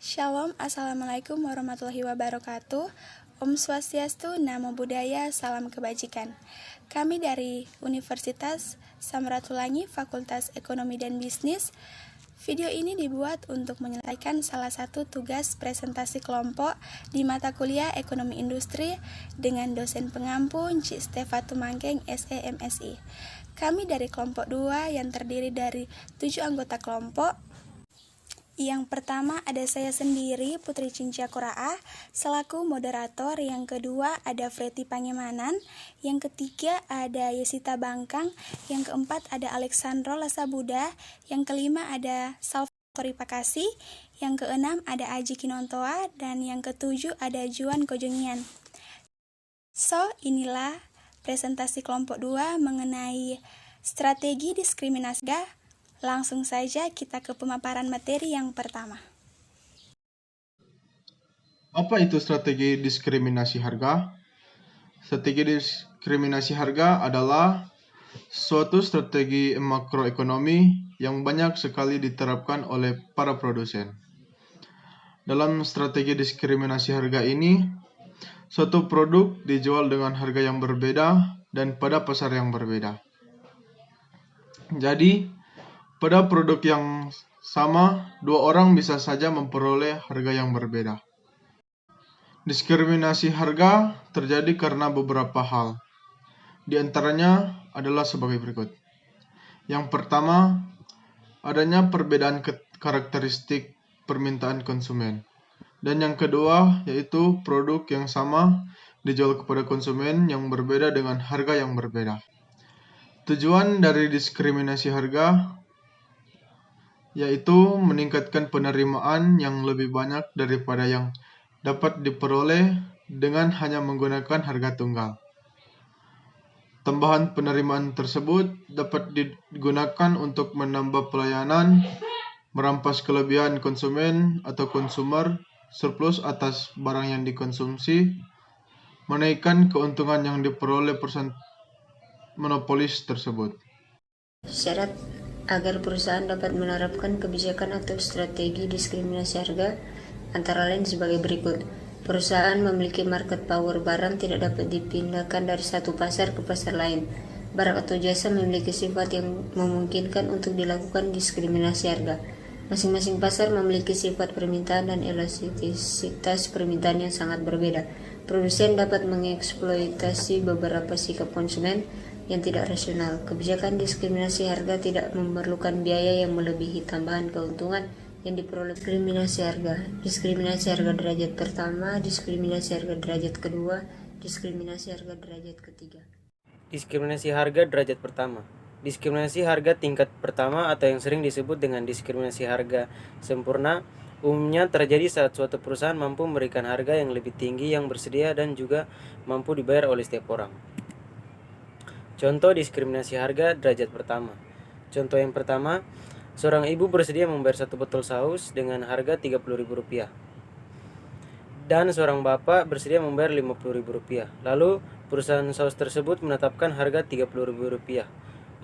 Shalom, Assalamualaikum warahmatullahi wabarakatuh. Om Swastiastu, Namo Buddhaya, Salam Kebajikan. Kami dari Universitas Samratulangi, Fakultas Ekonomi dan Bisnis. Video ini dibuat untuk menyelesaikan salah satu tugas presentasi kelompok di mata kuliah Ekonomi Industri dengan dosen pengampu Cik Stefa Tumangkeng, SEMSI. Kami dari kelompok 2 yang terdiri dari 7 anggota kelompok. Yang pertama ada saya sendiri, Putri Cincia Koraah, selaku moderator. Yang kedua ada Freti Pangemanan. Yang ketiga ada Yesita Bangkang. Yang keempat ada Alexandro Lasabuda. Yang kelima ada Salvatori Pakasi. Yang keenam ada Aji Kinontoa. Dan yang ketujuh ada Juan Kojongian. So, inilah presentasi kelompok 2 mengenai strategi diskriminasi. Langsung saja kita ke pemaparan materi yang pertama. Apa itu strategi diskriminasi harga? Strategi diskriminasi harga adalah suatu strategi makroekonomi yang banyak sekali diterapkan oleh para produsen. Dalam strategi diskriminasi harga ini, suatu produk dijual dengan harga yang berbeda dan pada pasar yang berbeda. Jadi, pada produk yang sama, dua orang bisa saja memperoleh harga yang berbeda. Diskriminasi harga terjadi karena beberapa hal. Di antaranya adalah sebagai berikut. Yang pertama, adanya perbedaan karakteristik permintaan konsumen. Dan yang kedua, yaitu produk yang sama dijual kepada konsumen yang berbeda dengan harga yang berbeda. Tujuan dari diskriminasi harga yaitu meningkatkan penerimaan yang lebih banyak daripada yang dapat diperoleh dengan hanya menggunakan harga tunggal. Tambahan penerimaan tersebut dapat digunakan untuk menambah pelayanan, merampas kelebihan konsumen atau konsumer, surplus atas barang yang dikonsumsi, menaikkan keuntungan yang diperoleh perusahaan monopolis tersebut. Syarat agar perusahaan dapat menerapkan kebijakan atau strategi diskriminasi harga antara lain sebagai berikut. Perusahaan memiliki market power, barang tidak dapat dipindahkan dari satu pasar ke pasar lain. Barang atau jasa memiliki sifat yang memungkinkan untuk dilakukan diskriminasi harga. Masing-masing pasar memiliki sifat permintaan dan elastisitas permintaan yang sangat berbeda. Produsen dapat mengeksploitasi beberapa sikap konsumen yang tidak rasional. Kebijakan diskriminasi harga tidak memerlukan biaya yang melebihi tambahan keuntungan yang diperoleh. Diskriminasi harga derajat pertama, diskriminasi harga derajat kedua, diskriminasi harga derajat ketiga. Diskriminasi harga derajat pertama. Diskriminasi harga tingkat pertama atau yang sering disebut dengan diskriminasi harga sempurna umumnya terjadi saat suatu perusahaan mampu memberikan harga yang lebih tinggi yang bersedia dan juga mampu dibayar oleh setiap orang. Contoh diskriminasi harga derajat pertama. Contoh yang pertama, seorang ibu bersedia membayar 1 botol saus dengan harga Rp30.000. Dan seorang bapak bersedia membayar Rp50.000. Lalu perusahaan saus tersebut menetapkan harga Rp30.000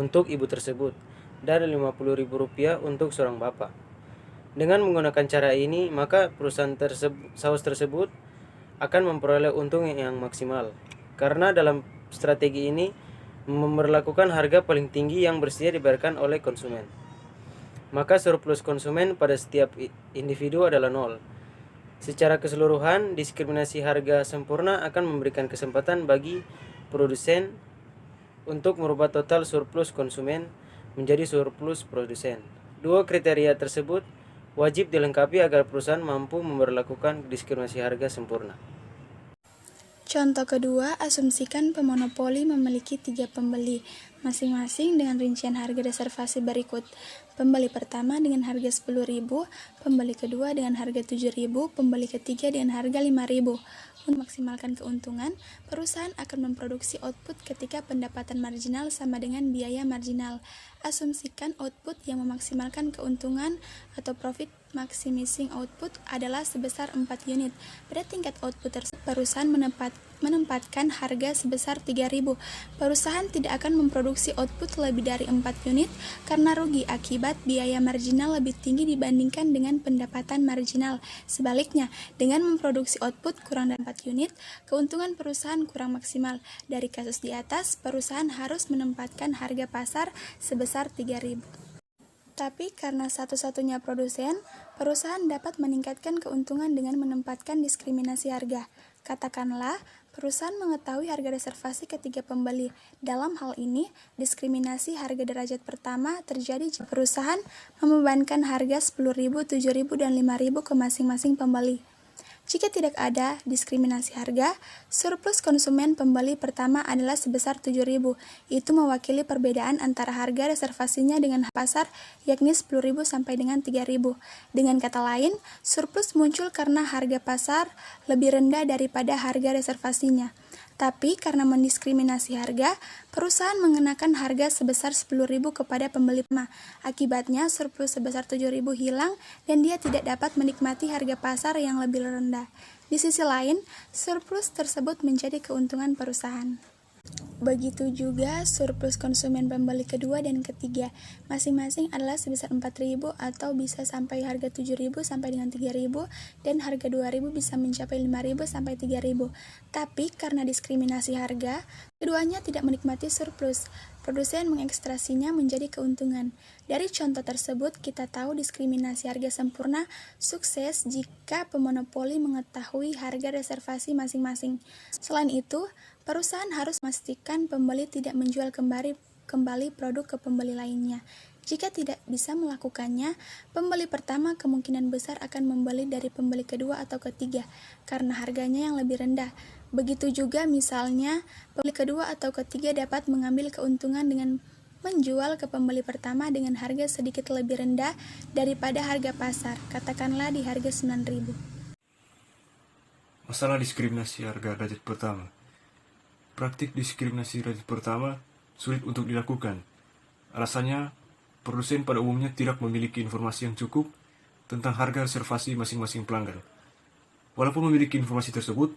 untuk ibu tersebut dan Rp50.000 untuk seorang bapak. Dengan menggunakan cara ini, maka perusahaan saus tersebut akan memperoleh untung yang maksimal. Karena dalam strategi ini memberlakukan harga paling tinggi yang bersedia dibayarkan oleh konsumen. Maka surplus konsumen pada setiap individu adalah 0. Secara keseluruhan, diskriminasi harga sempurna akan memberikan kesempatan bagi produsen untuk merubah total surplus konsumen menjadi surplus produsen. Dua kriteria tersebut wajib dilengkapi agar perusahaan mampu memberlakukan diskriminasi harga sempurna. Contoh kedua, asumsikan pemonopoli memiliki 3 pembeli, masing-masing dengan rincian harga reservasi berikut. Pembeli pertama dengan harga Rp10.000, pembeli kedua dengan harga Rp7.000, pembeli ketiga dengan harga Rp5.000. Untuk memaksimalkan keuntungan, perusahaan akan memproduksi output ketika pendapatan marginal sama dengan biaya marginal. Asumsikan output yang memaksimalkan keuntungan atau profit maximizing output adalah sebesar 4 unit. Pada tingkat output tersebut, perusahaan menempatkan harga sebesar 3.000. Perusahaan tidak akan memproduksi output lebih dari 4 unit karena rugi akibat biaya marginal lebih tinggi dibandingkan dengan pendapatan marginal. Sebaliknya, dengan memproduksi output kurang dari 4 unit, keuntungan perusahaan kurang maksimal. Dari kasus di atas, perusahaan harus menempatkan harga pasar sebesar 3.000. Tapi karena satu-satunya produsen, perusahaan dapat meningkatkan keuntungan dengan menempatkan diskriminasi harga. Katakanlah, perusahaan mengetahui harga reservasi ketiga pembeli. Dalam hal ini, diskriminasi harga derajat pertama terjadi jika perusahaan membebankan harga 10.000, 7.000, dan 5.000 ke masing-masing pembeli. Jika tidak ada diskriminasi harga, surplus konsumen pembeli pertama adalah sebesar 7.000. Itu mewakili perbedaan antara harga reservasinya dengan pasar, yakni 10.000 sampai dengan 3.000. Dengan kata lain, surplus muncul karena harga pasar lebih rendah daripada harga reservasinya. Tapi karena mendiskriminasi harga, perusahaan mengenakan harga sebesar 10.000 kepada pembeli pertama. Akibatnya, surplus sebesar 7.000 hilang dan dia tidak dapat menikmati harga pasar yang lebih rendah. Di sisi lain, surplus tersebut menjadi keuntungan perusahaan. Begitu juga surplus konsumen pembeli kedua dan ketiga, masing-masing adalah sebesar 4.000 atau bisa sampai harga 7.000 sampai dengan 3.000 dan harga 2.000 bisa mencapai 5.000 sampai 3.000. Tapi karena diskriminasi harga, keduanya tidak menikmati surplus. Produsen mengekstrasinya menjadi keuntungan. Dari contoh tersebut, kita tahu diskriminasi harga sempurna sukses jika pemonopoli mengetahui harga reservasi masing-masing. Selain itu, perusahaan harus memastikan pembeli tidak menjual kembali produk ke pembeli lainnya. Jika tidak bisa melakukannya, pembeli pertama kemungkinan besar akan membeli dari pembeli kedua atau ketiga karena harganya yang lebih rendah. Begitu juga misalnya, pembeli kedua atau ketiga dapat mengambil keuntungan dengan menjual ke pembeli pertama dengan harga sedikit lebih rendah daripada harga pasar, katakanlah di harga 9.000. Masalah diskriminasi harga derajat pertama. Praktik diskriminasi derajat pertama sulit untuk dilakukan. Alasannya, produsen pada umumnya tidak memiliki informasi yang cukup tentang harga reservasi masing-masing pelanggan. Walaupun memiliki informasi tersebut,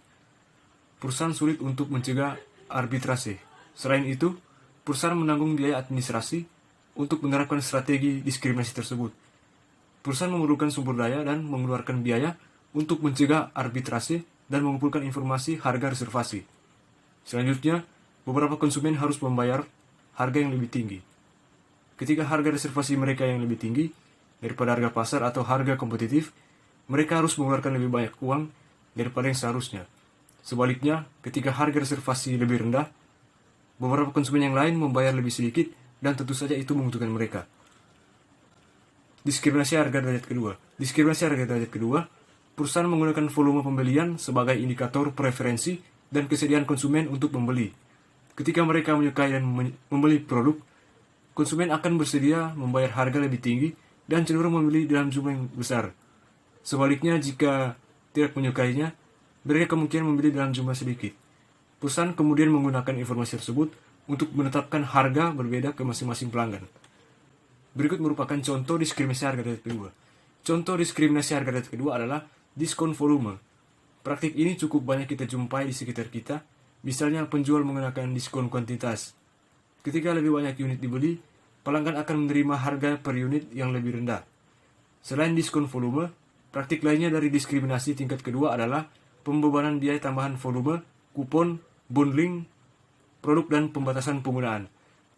perusahaan sulit untuk mencegah arbitrase. Selain itu, perusahaan menanggung biaya administrasi untuk menerapkan strategi diskriminasi tersebut. Perusahaan memerlukan sumber daya dan mengeluarkan biaya untuk mencegah arbitrase dan mengumpulkan informasi harga reservasi. Selanjutnya, beberapa konsumen harus membayar harga yang lebih tinggi. Ketika harga reservasi mereka yang lebih tinggi daripada harga pasar atau harga kompetitif, mereka harus mengeluarkan lebih banyak uang daripada yang seharusnya. Sebaliknya, ketika harga reservasi lebih rendah, beberapa konsumen yang lain membayar lebih sedikit dan tentu saja itu menguntungkan mereka. Diskriminasi harga derajat kedua. Diskriminasi harga derajat kedua, perusahaan menggunakan volume pembelian sebagai indikator preferensi dan kesediaan konsumen untuk membeli. Ketika mereka menyukai dan membeli produk, konsumen akan bersedia membayar harga lebih tinggi dan cenderung membeli dalam jumlah yang besar. Sebaliknya, jika tidak menyukainya, mereka kemungkinan membeli dalam jumlah sedikit. Perusahaan kemudian menggunakan informasi tersebut untuk menetapkan harga berbeda ke masing-masing pelanggan. Berikut merupakan contoh diskriminasi harga derajat kedua. Contoh diskriminasi harga derajat kedua adalah diskon volume. Praktik ini cukup banyak kita jumpai di sekitar kita, misalnya penjual menggunakan diskon kuantitas. Ketika lebih banyak unit dibeli, pelanggan akan menerima harga per unit yang lebih rendah. Selain diskon volume, praktik lainnya dari diskriminasi tingkat kedua adalah pembebanan biaya tambahan volume, kupon, bundling, produk, dan pembatasan penggunaan.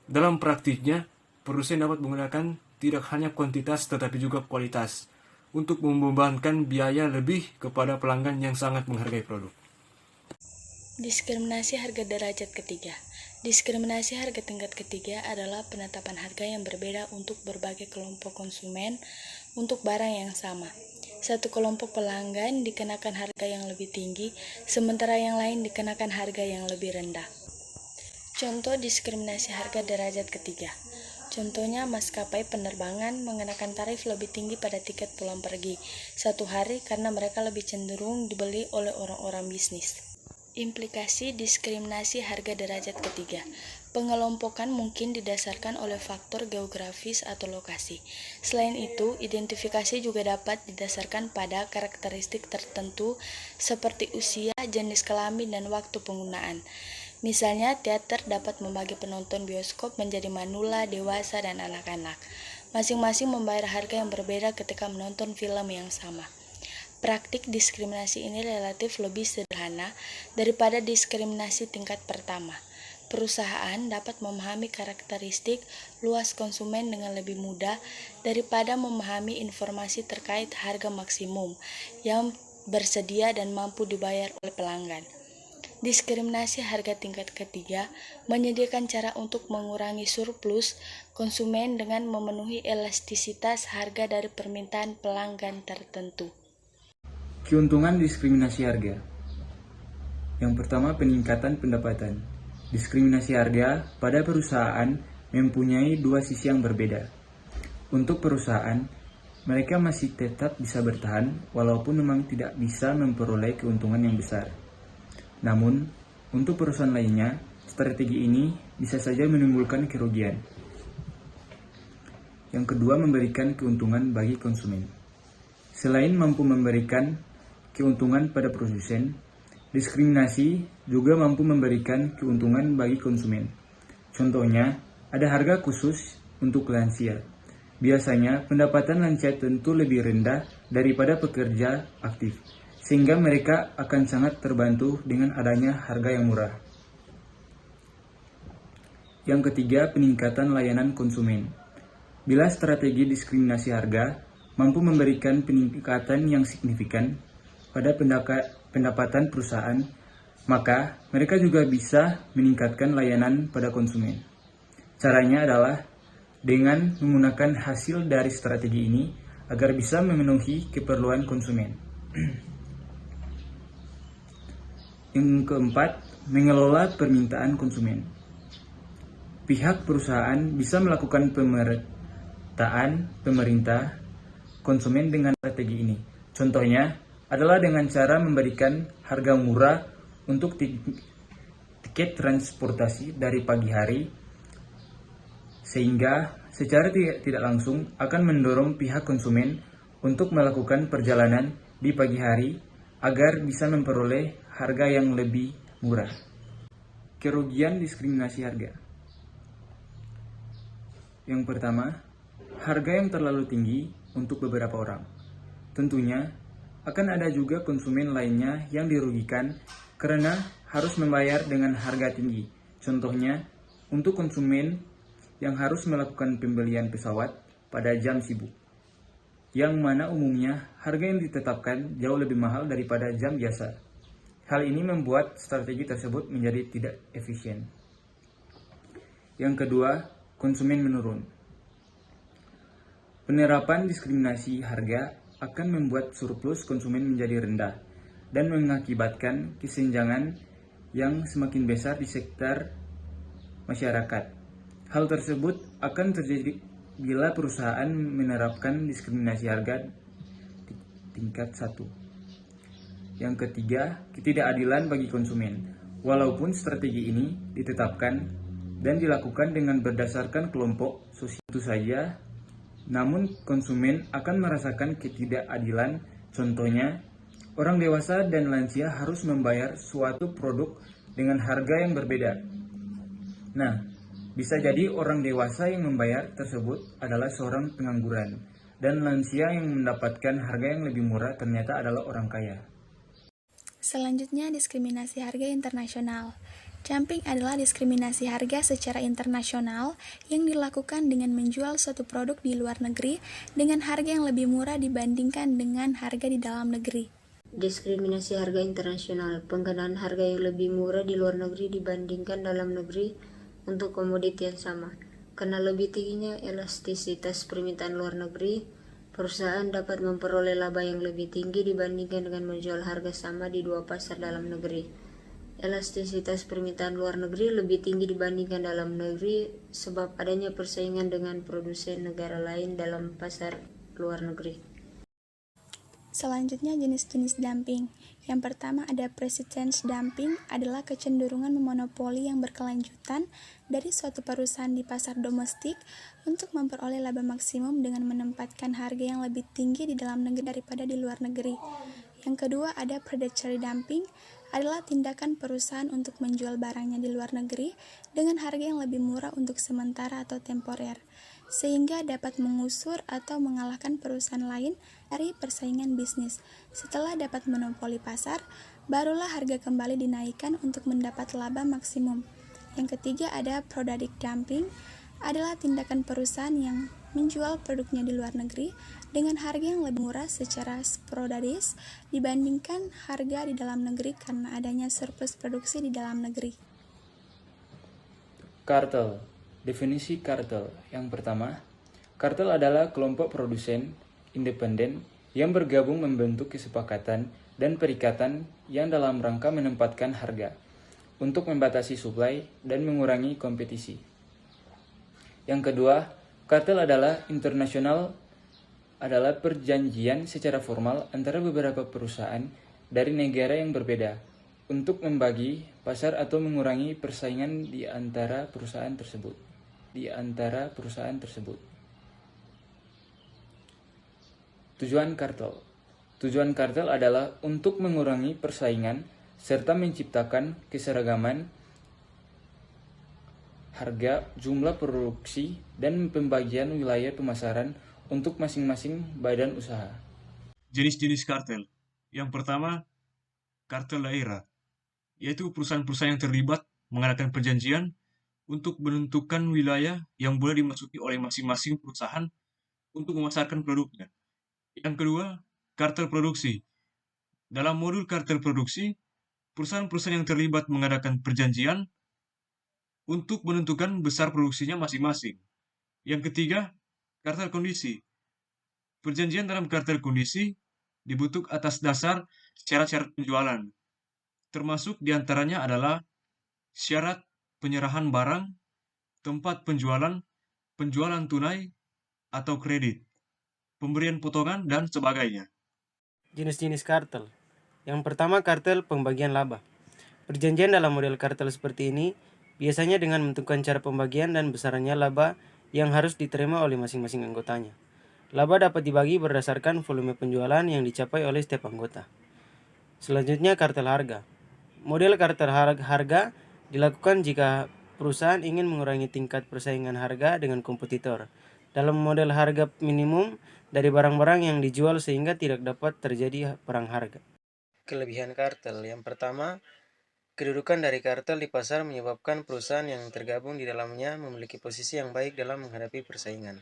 Dalam praktiknya, produsen dapat menggunakan tidak hanya kuantitas tetapi juga kualitas untuk membebankan biaya lebih kepada pelanggan yang sangat menghargai produk. Diskriminasi harga derajat ketiga. Diskriminasi harga tingkat ketiga adalah penetapan harga yang berbeda untuk berbagai kelompok konsumen untuk barang yang sama. Satu kelompok pelanggan dikenakan harga yang lebih tinggi, sementara yang lain dikenakan harga yang lebih rendah. Contoh diskriminasi harga derajat ketiga. Contohnya, maskapai penerbangan mengenakan tarif lebih tinggi pada tiket pulang pergi satu hari karena mereka lebih cenderung dibeli oleh orang-orang bisnis. Implikasi diskriminasi harga derajat ketiga. Pengelompokan mungkin didasarkan oleh faktor geografis atau lokasi. Selain itu, identifikasi juga dapat didasarkan pada karakteristik tertentu seperti usia, jenis kelamin, dan waktu penggunaan. Misalnya, teater dapat membagi penonton bioskop menjadi manula, dewasa, dan anak-anak. Masing-masing membayar harga yang berbeda ketika menonton film yang sama. Praktik diskriminasi ini relatif lebih sederhana daripada diskriminasi tingkat pertama. Perusahaan dapat memahami karakteristik luas konsumen dengan lebih mudah daripada memahami informasi terkait harga maksimum yang bersedia dan mampu dibayar oleh pelanggan. Diskriminasi harga tingkat ketiga menyediakan cara untuk mengurangi surplus konsumen dengan memenuhi elastisitas harga dari permintaan pelanggan tertentu. Keuntungan diskriminasi harga. Yang pertama, peningkatan pendapatan. Diskriminasi harga pada perusahaan mempunyai dua sisi yang berbeda. Untuk perusahaan, mereka masih tetap bisa bertahan walaupun memang tidak bisa memperoleh keuntungan yang besar. Namun, untuk perusahaan lainnya, strategi ini bisa saja menimbulkan kerugian. Yang kedua, memberikan keuntungan bagi konsumen. Selain mampu memberikan keuntungan pada produsen, diskriminasi juga mampu memberikan keuntungan bagi konsumen. Contohnya, ada harga khusus untuk lansia. Biasanya, pendapatan lansia tentu lebih rendah daripada pekerja aktif, sehingga mereka akan sangat terbantu dengan adanya harga yang murah. Yang ketiga, peningkatan layanan konsumen. Bila strategi diskriminasi harga mampu memberikan peningkatan yang signifikan pada pendapatan perusahaan, maka mereka juga bisa meningkatkan layanan pada konsumen. Caranya adalah dengan menggunakan hasil dari strategi ini agar bisa memenuhi keperluan konsumen. Yang keempat, mengelola permintaan konsumen. Pihak perusahaan bisa melakukan pemerintah konsumen dengan strategi ini. Contohnya adalah dengan cara memberikan harga murah untuk tiket transportasi dari pagi hari, sehingga secara tidak langsung akan mendorong pihak konsumen untuk melakukan perjalanan di pagi hari agar bisa memperoleh harga yang lebih murah. Kerugian diskriminasi harga. Yang pertama, harga yang terlalu tinggi untuk beberapa orang. Tentunya, akan ada juga konsumen lainnya yang dirugikan karena harus membayar dengan harga tinggi. Contohnya, untuk konsumen yang harus melakukan pembelian pesawat pada jam sibuk, yang mana umumnya harga yang ditetapkan jauh lebih mahal daripada jam biasa. Hal ini membuat strategi tersebut menjadi tidak efisien. Yang kedua, konsumen menurun. Penerapan diskriminasi harga akan membuat surplus konsumen menjadi rendah dan mengakibatkan kesenjangan yang semakin besar di sektor masyarakat. Hal tersebut akan terjadi bila perusahaan menerapkan diskriminasi harga di tingkat 1. Yang ketiga, ketidakadilan bagi konsumen. Walaupun strategi ini ditetapkan dan dilakukan dengan berdasarkan kelompok sosial itu saja, namun konsumen akan merasakan ketidakadilan. Contohnya, orang dewasa dan lansia harus membayar suatu produk dengan harga yang berbeda. Nah, bisa jadi orang dewasa yang membayar tersebut adalah seorang pengangguran, dan lansia yang mendapatkan harga yang lebih murah ternyata adalah orang kaya. Selanjutnya, diskriminasi harga internasional. Dumping adalah diskriminasi harga secara internasional yang dilakukan dengan menjual suatu produk di luar negeri dengan harga yang lebih murah dibandingkan dengan harga di dalam negeri. Diskriminasi harga internasional, penggunaan harga yang lebih murah di luar negeri dibandingkan dalam negeri untuk komoditi yang sama. Karena lebih tingginya elastisitas permintaan luar negeri, perusahaan dapat memperoleh laba yang lebih tinggi dibandingkan dengan menjual harga sama di dua pasar dalam negeri. Elastisitas permintaan luar negeri lebih tinggi dibandingkan dalam negeri sebab adanya persaingan dengan produsen negara lain dalam pasar luar negeri. Selanjutnya, jenis-jenis dumping. Yang pertama ada presence dumping, adalah kecenderungan memonopoli yang berkelanjutan dari suatu perusahaan di pasar domestik untuk memperoleh laba maksimum dengan menempatkan harga yang lebih tinggi di dalam negeri daripada di luar negeri. Yang kedua ada predatory dumping, adalah tindakan perusahaan untuk menjual barangnya di luar negeri dengan harga yang lebih murah untuk sementara atau temporer, sehingga dapat mengusur atau mengalahkan perusahaan lain dari persaingan bisnis. Setelah dapat monopoli pasar, barulah harga kembali dinaikkan untuk mendapat laba maksimum. Yang ketiga ada product dumping, adalah tindakan perusahaan yang menjual produknya di luar negeri dengan harga yang lebih murah secara sporadis dibandingkan harga di dalam negeri karena adanya surplus produksi di dalam negeri. Kartel. Definisi kartel. Yang pertama, kartel adalah kelompok produsen independen yang bergabung membentuk kesepakatan dan perikatan yang dalam rangka menempatkan harga untuk membatasi suplai dan mengurangi kompetisi. Yang kedua, kartel adalah adalah perjanjian secara formal antara beberapa perusahaan dari negara yang berbeda untuk membagi pasar atau mengurangi persaingan di antara perusahaan tersebut. Tujuan kartel. Tujuan kartel adalah untuk mengurangi persaingan serta menciptakan keseragaman harga, jumlah produksi, dan pembagian wilayah pemasaran untuk masing-masing badan usaha. Jenis-jenis kartel. Yang pertama, kartel daerah, yaitu perusahaan-perusahaan yang terlibat mengadakan perjanjian untuk menentukan wilayah yang boleh dimasuki oleh masing-masing perusahaan untuk memasarkan produknya. Yang kedua, kartel produksi. Dalam modul kartel produksi, perusahaan-perusahaan yang terlibat mengadakan perjanjian untuk menentukan besar produksinya masing-masing. Yang ketiga, kartel kondisi. Perjanjian dalam kartel kondisi dibentuk atas dasar syarat-syarat penjualan, termasuk diantaranya adalah syarat penyerahan barang, tempat penjualan, penjualan tunai atau kredit, pemberian potongan, dan sebagainya. Jenis-jenis kartel. Yang pertama, kartel pembagian laba. Perjanjian dalam model kartel seperti ini biasanya dengan menentukan cara pembagian dan besarannya laba yang harus diterima oleh masing-masing anggotanya. Laba dapat dibagi berdasarkan volume penjualan yang dicapai oleh setiap anggota. Selanjutnya, kartel harga. Model kartel harga dilakukan jika perusahaan ingin mengurangi tingkat persaingan harga dengan kompetitor dalam model harga minimum dari barang-barang yang dijual sehingga tidak dapat terjadi perang harga. Kelebihan kartel. Yang pertama, kedudukan dari kartel di pasar menyebabkan perusahaan yang tergabung di dalamnya memiliki posisi yang baik dalam menghadapi persaingan.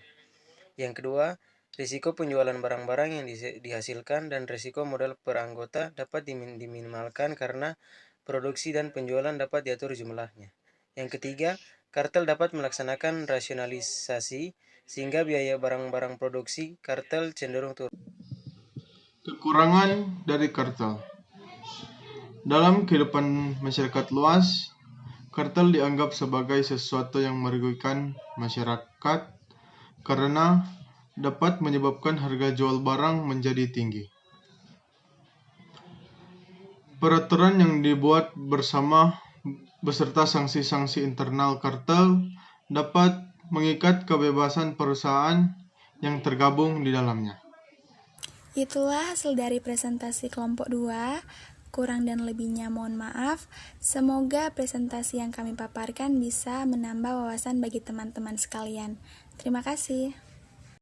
Yang kedua, risiko penjualan barang-barang yang dihasilkan dan risiko modal per anggota dapat diminimalkan karena produksi dan penjualan dapat diatur jumlahnya. Yang ketiga, kartel dapat melaksanakan rasionalisasi sehingga biaya barang-barang produksi kartel cenderung turun. Kekurangan dari kartel. Dalam kehidupan masyarakat luas, kartel dianggap sebagai sesuatu yang merugikan masyarakat karena dapat menyebabkan harga jual barang menjadi tinggi. Peraturan yang dibuat bersama beserta sanksi-sanksi internal kartel dapat mengikat kebebasan perusahaan yang tergabung di dalamnya. Itulah hasil dari presentasi kelompok 2. Kurang dan lebihnya mohon maaf. Semoga presentasi yang kami paparkan bisa menambah wawasan bagi teman-teman sekalian. Terima kasih.